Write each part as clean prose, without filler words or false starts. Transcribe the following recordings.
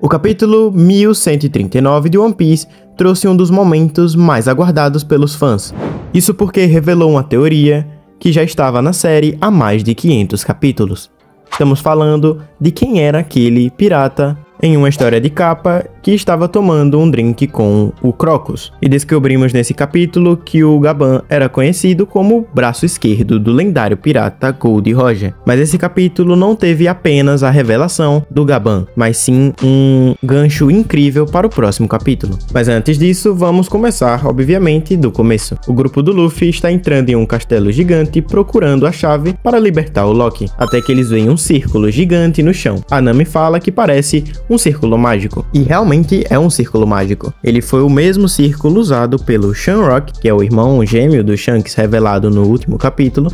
O capítulo 1139 de One Piece trouxe um dos momentos mais aguardados pelos fãs. Isso porque revelou uma teoria que já estava na série há mais de 500 capítulos. Estamos falando de quem era aquele pirata em uma história de capa que estava tomando um drink com o Crocus. E descobrimos nesse capítulo que o Gaban era conhecido como o braço esquerdo do lendário pirata Gold Roger. Mas esse capítulo não teve apenas a revelação do Gaban, mas sim um gancho incrível para o próximo capítulo. Mas antes disso, vamos começar, obviamente, do começo. O grupo do Luffy está entrando em um castelo gigante procurando a chave para libertar o Lock, até que eles veem um círculo gigante no chão. A Nami fala que parece um círculo mágico, e realmente é um círculo mágico. Ele foi o mesmo círculo usado pelo Shamrock, que é o irmão gêmeo do Shanks revelado no último capítulo.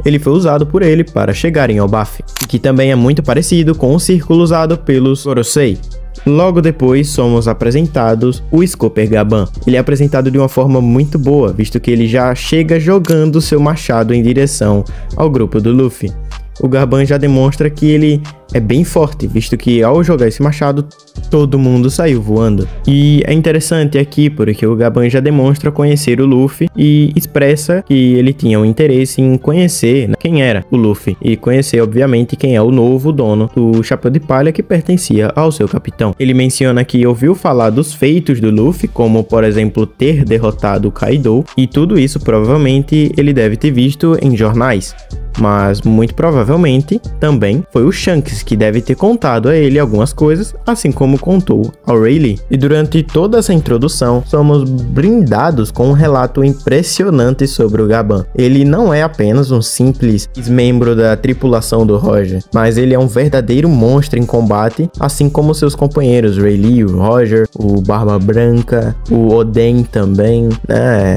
Ele foi usado por ele para chegar em Elbaf, que também é muito parecido com o círculo usado pelos Gorosei. Logo depois somos apresentados o Scooper Gaban. Ele é apresentado de uma forma muito boa, visto que ele já chega jogando seu machado em direção ao grupo do Luffy. O Gaban já demonstra que ele é bem forte, visto que ao jogar esse machado, todo mundo saiu voando. E é interessante aqui porque o Gaban já demonstra conhecer o Luffy e expressa que ele tinha um interesse em conhecer quem era o Luffy e conhecer, obviamente, quem é o novo dono do Chapéu de Palha que pertencia ao seu capitão. Ele menciona que ouviu falar dos feitos do Luffy, como, por exemplo, ter derrotado o Kaido, e tudo isso provavelmente ele deve ter visto em jornais. Mas muito provavelmente também foi o Shanks que deve ter contado a ele algumas coisas, assim como contou ao Rayleigh. E durante toda essa introdução, somos brindados com um relato impressionante sobre o Gaban. Ele não é apenas um simples membro da tripulação do Roger, mas ele é um verdadeiro monstro em combate, assim como seus companheiros Rayleigh, o Roger, o Barba Branca, o Oden também.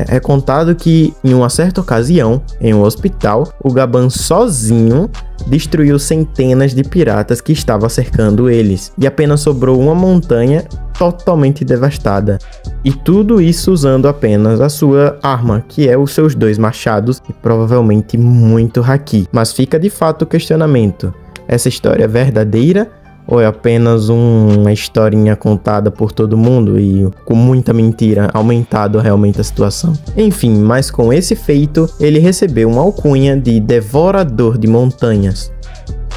É contado que em uma certa ocasião, em um hospital, o Gaban sozinho destruiu centenas de piratas que estavam cercando eles, e apenas sobrou uma montanha totalmente devastada. E tudo isso usando apenas a sua arma, que é os seus 2 machados e provavelmente muito haki. Mas fica de fato o questionamento: essa história é verdadeira ou é apenas uma historinha contada por todo mundo e com muita mentira aumentado realmente a situação? Enfim, mas com esse feito, ele recebeu uma alcunha de Devorador de Montanhas.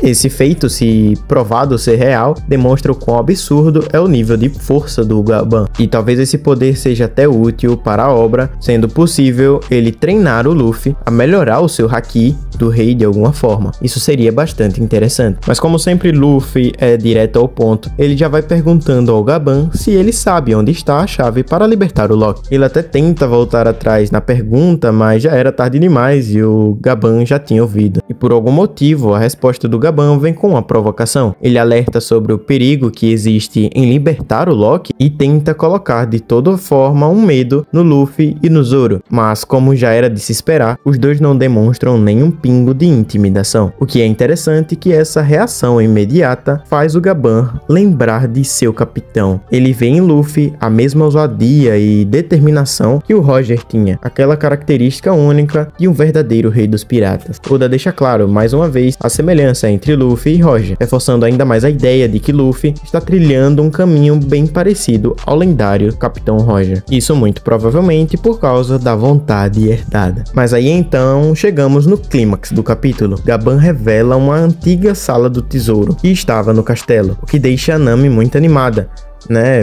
Esse feito, se provado ser real, demonstra o quão absurdo é o nível de força do Gaban, e talvez esse poder seja até útil para a obra, sendo possível ele treinar o Luffy a melhorar o seu haki do rei de alguma forma. Isso seria bastante interessante. Mas como sempre Luffy é direto ao ponto, ele já vai perguntando ao Gaban se ele sabe onde está a chave para libertar o Lock. Ele até tenta voltar atrás na pergunta, mas já era tarde demais e o Gaban já tinha ouvido. E por algum motivo a resposta do Gaban vem com uma provocação. Ele alerta sobre o perigo que existe em libertar o Lock e tenta colocar de toda forma um medo no Luffy e no Zoro. Mas como já era de se esperar, os dois não demonstram nenhum pingo de intimidação. O que é interessante é que essa reação imediata faz o Gaban lembrar de seu capitão. Ele vê em Luffy a mesma ousadia e determinação que o Roger tinha, aquela característica única de um verdadeiro rei dos piratas. Oda deixa claro, mais uma vez, a semelhança entre Luffy e Roger, reforçando ainda mais a ideia de que Luffy está trilhando um caminho bem parecido ao lendário Capitão Roger. Isso muito provavelmente por causa da vontade herdada. Mas aí então chegamos no clímax do capítulo. Gaban revela uma antiga sala do tesouro que estava no castelo, o que deixa a Nami muito animada,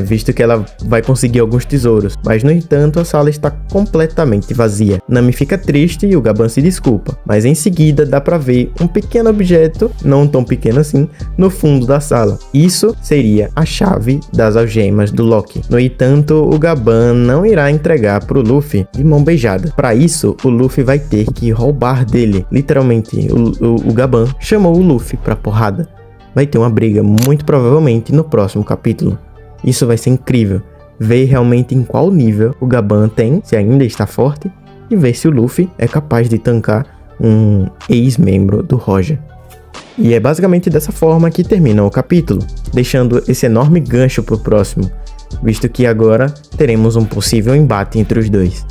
visto que ela vai conseguir alguns tesouros, mas no entanto a sala está completamente vazia. Nami fica triste e o Gaban se desculpa, mas em seguida dá pra ver um pequeno objeto, não tão pequeno assim, no fundo da sala. Isso seria a chave das algemas do Lock. No entanto, o Gaban não irá entregar pro Luffy de mão beijada. Para isso, o Luffy vai ter que roubar dele. Literalmente, o Gaban chamou o Luffy pra porrada. Vai ter uma briga muito provavelmente no próximo capítulo. Isso vai ser incrível, ver realmente em qual nível o Gaban tem, se ainda está forte, e ver se o Luffy é capaz de tancar um ex-membro do Roger. E é basicamente dessa forma que termina o capítulo, deixando esse enorme gancho para o próximo, visto que agora teremos um possível embate entre os dois.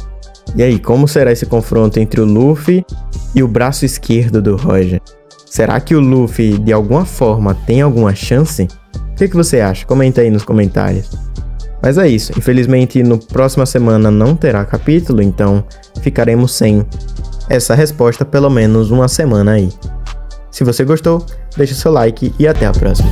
E aí, como será esse confronto entre o Luffy e o braço esquerdo do Roger? Será que o Luffy de alguma forma tem alguma chance? O que você acha? Comenta aí nos comentários. Mas é isso, infelizmente no próxima semana não terá capítulo, então ficaremos sem essa resposta pelo menos uma semana aí. Se você gostou, deixa seu like e até a próxima.